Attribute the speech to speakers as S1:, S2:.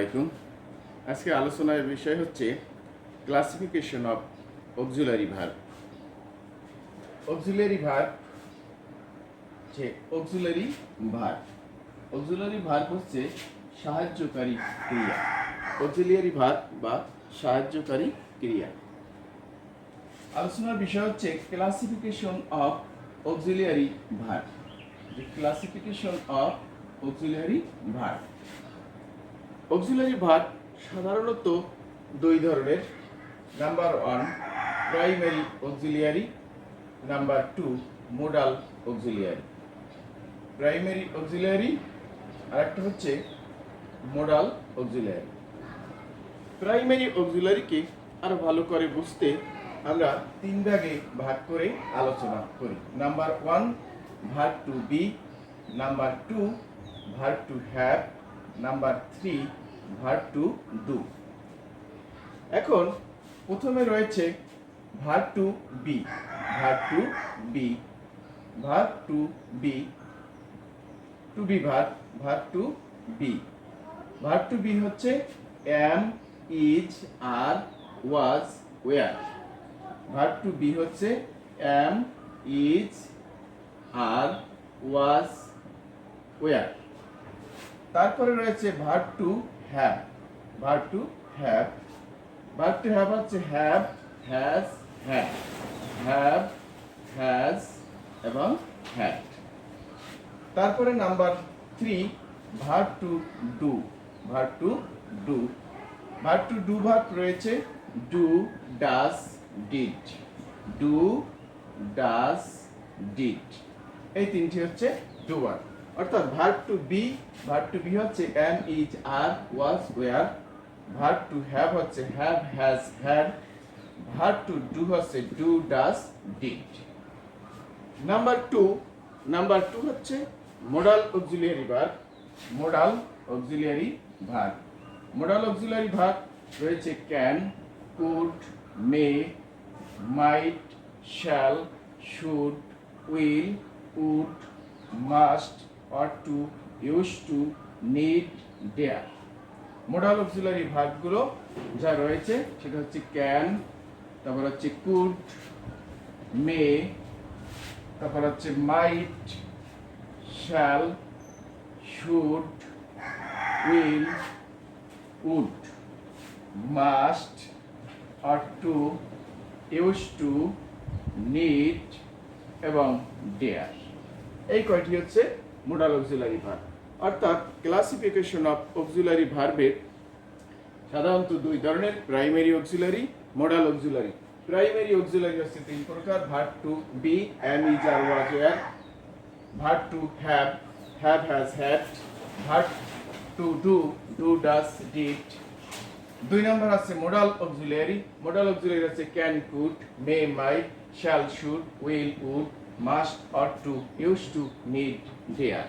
S1: আলাইকুম। আজকে আলোচনার বিষয় হচ্ছে classification of auxiliary verb. Auxiliary verb যে অক্সিলারি ভার্ব হচ্ছে সাহায্যকারী ক্রিয়া। অক্সিলারি ভার্ব বা সাহায্যকারী ক্রিয়া। আলোচনার বিষয় হচ্ছে classification of auxiliary verb. Classification of auxiliary verb. Auxiliary verb সাধারণত দুই ধরনের। Number 1 primary auxiliary, number 2 modal auxiliary. Primary auxiliary আর একটা হচ্ছে মোডাল অক্সিলিয়ারি। প্রাইমারি অক্সিলিয়ারিকে আরো ভালো করে বুঝতে আমরা তিন ভাগে ভাগ করে আলোচনা করি। Number 1 verb to be, number 2 verb to have, number 3 verb to do. এখন প্রথমে রয়েছে verb to be. Verb to be, verb to be, to be verb, verb to be. Verb to be হচ্ছে am, is, are, was, were. Verb to be হচ্ছে am, is, are, was, were. তারপরে রয়েছে verb to have. Verb to have, verb to have হচ্ছে have, has, had. Have, has এবং had. তারপরে number 3 verb to do. Verb to do, verb to do verb রয়েছে do, does, did. Do, does, did, এই তিনটি হচ্ছে do verb. অর্থাৎ verb to be হচ্ছে am, is, are, was, were. Verb to have হচ্ছে have, has, had. Verb to do হচ্ছে do, does, did. Number 2 হচ্ছে modal auxiliary verb. Modal auxiliary verb. Modal auxiliary verb রয়েছে can, could, may, might, shall, should, will, would, must, ought to, used to, need, dare। Modal auxiliary ভার্বগুলো যা রয়েছে সেটা হচ্ছে can, তারপর হচ্ছে could, may, তারপর হচ্ছে might, shall, should, will, would, must, ought to, used to, need এবং dare। এই কয়টি হচ্ছে মোডাল অক্সিলারি ভার্ব। অর্থাৎ ক্লাসিফিকেশন অফ অক্সিলারি ভার্বের সাধারণত দুই ধরনের, primary auxiliary, modal auxiliary. Primary auxiliary হচ্ছে তিন প্রকার। Verb to be am, is, are, was, were. Verb to have, have, has, had. Verb to do, do, does, did. দুই নম্বর আছে মোডাল অক্সিলারি। মোডাল অক্সিলারি হচ্ছে can, could, may, might, shall, should, will, would, must, ought to, used to, need, dare।